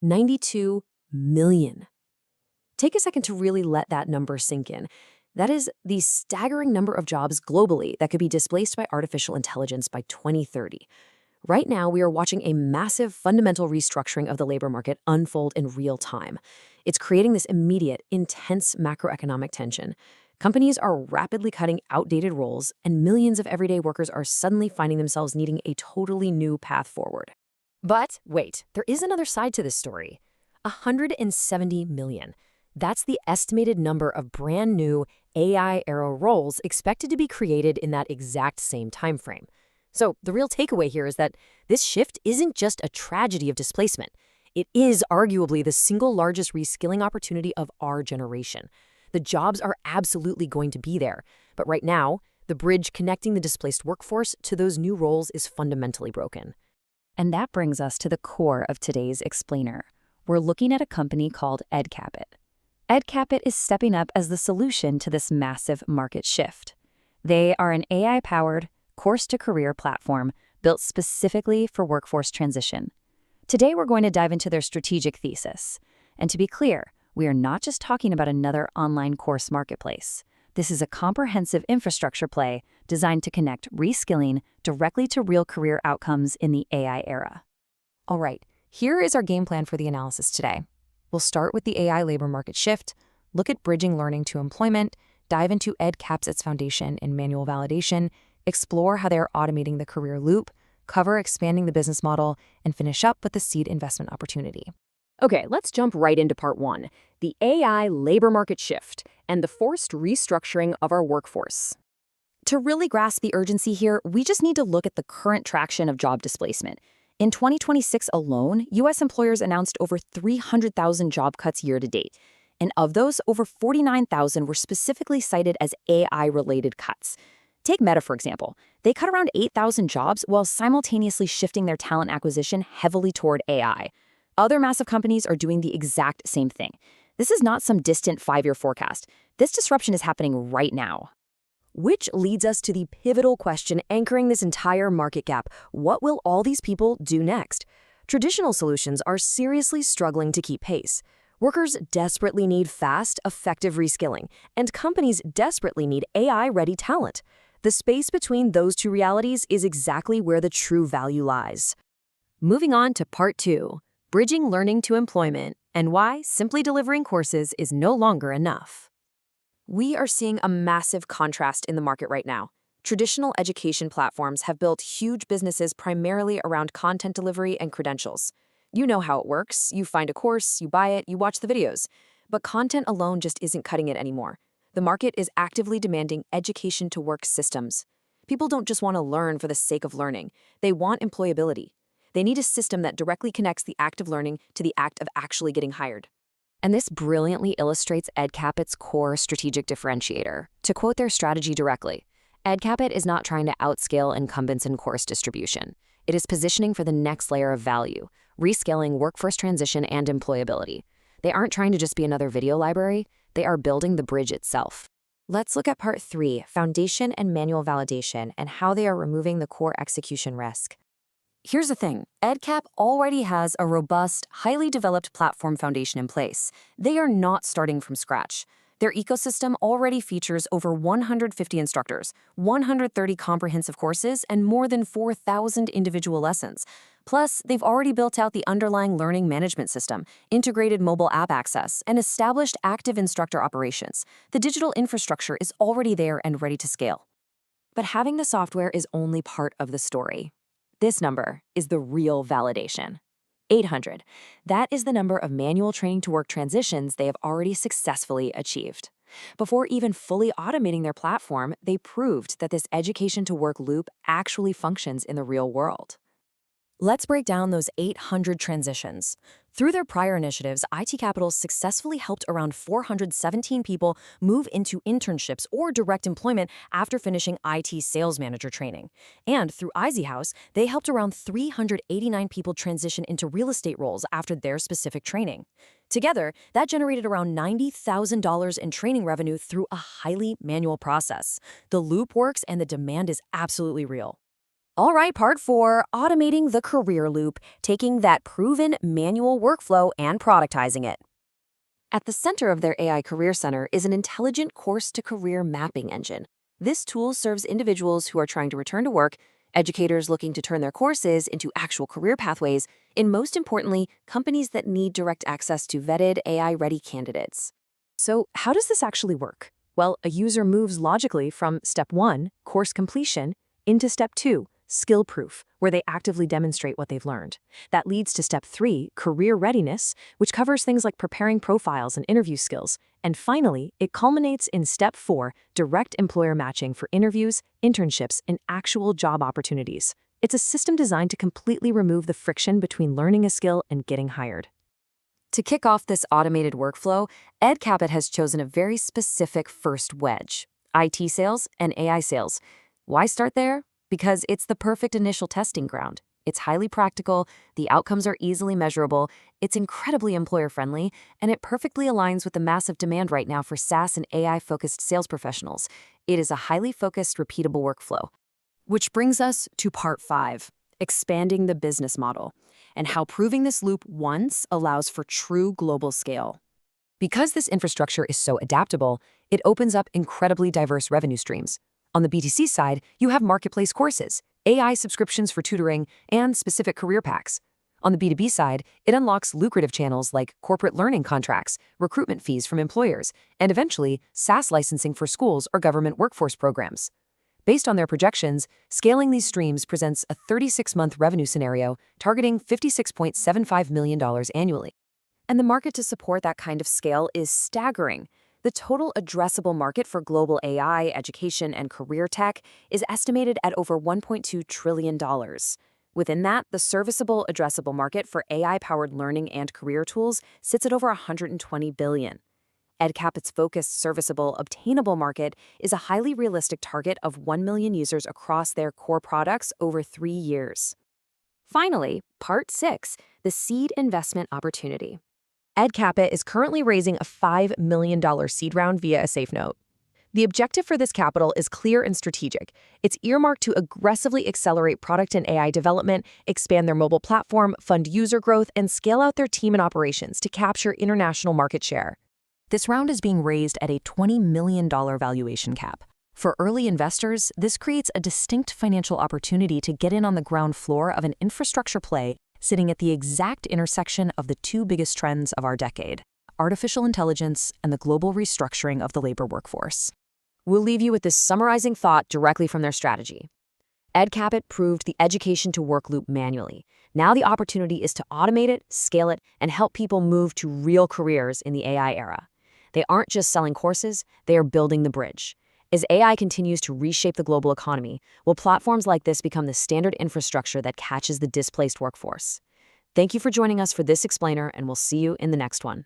92 million. Take a second to really let that number sink in. That is the staggering number of jobs globally that could be displaced by artificial intelligence by 2030. Right now, we are watching a massive fundamental restructuring of the labor market unfold in real time. It's creating this immediate, intense macroeconomic tension. Companies are rapidly cutting outdated roles, and millions of everyday workers are suddenly finding themselves needing a totally new path forward. But wait, there is another side to this story. 170 million. That's the estimated number of brand new AI-era roles expected to be created in that exact same timeframe. So the real takeaway here is that this shift isn't just a tragedy of displacement. It is arguably the single largest reskilling opportunity of our generation. The jobs are absolutely going to be there, but right now, the bridge connecting the displaced workforce to those new roles is fundamentally broken. And that brings us to the core of today's explainer. We're looking at a company called EDCAPIT. EDCAPIT is stepping up as the solution to this massive market shift. They are an AI-powered, course-to-career platform built specifically for workforce transition. Today, we're going to dive into their strategic thesis. And to be clear, we are not just talking about another online course marketplace. This is a comprehensive infrastructure play designed to connect reskilling directly to real career outcomes in the AI era. All right, here is our game plan for the analysis today. We'll start with the AI labor market shift, look at bridging learning to employment, dive into EDCAPIT's foundation in manual validation, explore how they are automating the career loop, cover expanding the business model, and finish up with the seed investment opportunity. Okay, let's jump right into part one, the AI labor market shift and the forced restructuring of our workforce. To really grasp the urgency here, we just need to look at the current traction of job displacement. In 2026 alone, U.S. employers announced over 300,000 job cuts year to date. And of those, over 49,000 were specifically cited as AI-related cuts. Take Meta, for example. They cut around 8,000 jobs while simultaneously shifting their talent acquisition heavily toward AI. Other massive companies are doing the exact same thing. This is not some distant 5-year forecast. This disruption is happening right now. Which leads us to the pivotal question anchoring this entire market gap. What will all these people do next? Traditional solutions are seriously struggling to keep pace. Workers desperately need fast, effective reskilling, and companies desperately need AI-ready talent. The space between those two realities is exactly where the true value lies. Moving on to part two. Bridging learning to employment, and why simply delivering courses is no longer enough. We are seeing a massive contrast in the market right now. Traditional education platforms have built huge businesses primarily around content delivery and credentials. You know how it works. You find a course, you buy it, you watch the videos. But content alone just isn't cutting it anymore. The market is actively demanding education-to-work systems. People don't just want to learn for the sake of learning. They want employability. They need a system that directly connects the act of learning to the act of actually getting hired. And this brilliantly illustrates EDCAPIT's core strategic differentiator. To quote their strategy directly, EDCAPIT is not trying to outscale incumbents in course distribution. It is positioning for the next layer of value, reskilling, workforce transition, and employability. They aren't trying to just be another video library. They are building the bridge itself. Let's look at part three, foundation and manual validation, and how they are removing the core execution risk. Here's the thing, EDCAP already has a robust, highly developed platform foundation in place. They are not starting from scratch. Their ecosystem already features over 150 instructors, 130 comprehensive courses, and more than 4,000 individual lessons. Plus, they've already built out the underlying learning management system, integrated mobile app access, and established active instructor operations. The digital infrastructure is already there and ready to scale. But having the software is only part of the story. This number is the real validation. 800. That is the number of manual training to work transitions they have already successfully achieved. Before even fully automating their platform, they proved that this education to work loop actually functions in the real world. Let's break down those 800 transitions. Through their prior initiatives, ITCAPITAL successfully helped around 417 people move into internships or direct employment after finishing IT sales manager training. And through IZIHouse, they helped around 389 people transition into real estate roles after their specific training. Together, that generated around $90,000 in training revenue through a highly manual process. The loop works and the demand is absolutely real. All right, part 4, automating the career loop, taking that proven manual workflow and productizing it. At the center of their AI Career Center is an intelligent course-to-career mapping engine. This tool serves individuals who are trying to return to work, educators looking to turn their courses into actual career pathways, and most importantly, companies that need direct access to vetted AI-ready candidates. So how does this actually work? Well, a user moves logically from step 1, course completion, into step 2, skill proof, where they actively demonstrate what they've learned. That leads to step 3, career readiness, which covers things like preparing profiles and interview skills. And finally, it culminates in step 4, direct employer matching for interviews, internships, and actual job opportunities. It's a system designed to completely remove the friction between learning a skill and getting hired. To kick off this automated workflow, EDCAPIT has chosen a very specific first wedge: IT sales and AI sales. Why start there? Because it's the perfect initial testing ground. It's highly practical, the outcomes are easily measurable, it's incredibly employer-friendly, and it perfectly aligns with the massive demand right now for SaaS and AI-focused sales professionals. It is a highly focused, repeatable workflow. Which brings us to part 5, expanding the business model, and how proving this loop once allows for true global scale. Because this infrastructure is so adaptable, it opens up incredibly diverse revenue streams. On the BTC side, you have marketplace courses, AI subscriptions for tutoring, and specific career packs. On the B2B side, it unlocks lucrative channels like corporate learning contracts, recruitment fees from employers, and eventually, SaaS licensing for schools or government workforce programs. Based on their projections, scaling these streams presents a 36-month revenue scenario targeting $56.75 million annually. And the market to support that kind of scale is staggering. The total addressable market for global AI, education, and career tech is estimated at over $1.2 trillion. Within that, the serviceable addressable market for AI-powered learning and career tools sits at over $120 billion. EDCAPIT's focused, serviceable, obtainable market is a highly realistic target of 1 million users across their core products over 3 years. Finally, part 6, the seed investment opportunity. EDCAPIT is currently raising a $5 million seed round via a safe note. The objective for this capital is clear and strategic. It's earmarked to aggressively accelerate product and AI development, expand their mobile platform, fund user growth, and scale out their team and operations to capture international market share. This round is being raised at a $20 million valuation cap. For early investors, this creates a distinct financial opportunity to get in on the ground floor of an infrastructure play sitting at the exact intersection of the 2 biggest trends of our decade: artificial intelligence and the global restructuring of the labor workforce. We'll leave you with this summarizing thought directly from their strategy. EDCAPIT proved the education-to-work loop manually. Now the opportunity is to automate it, scale it, and help people move to real careers in the AI era. They aren't just selling courses, they are building the bridge. As AI continues to reshape the global economy, will platforms like this become the standard infrastructure that catches the displaced workforce? Thank you for joining us for this explainer, and we'll see you in the next one.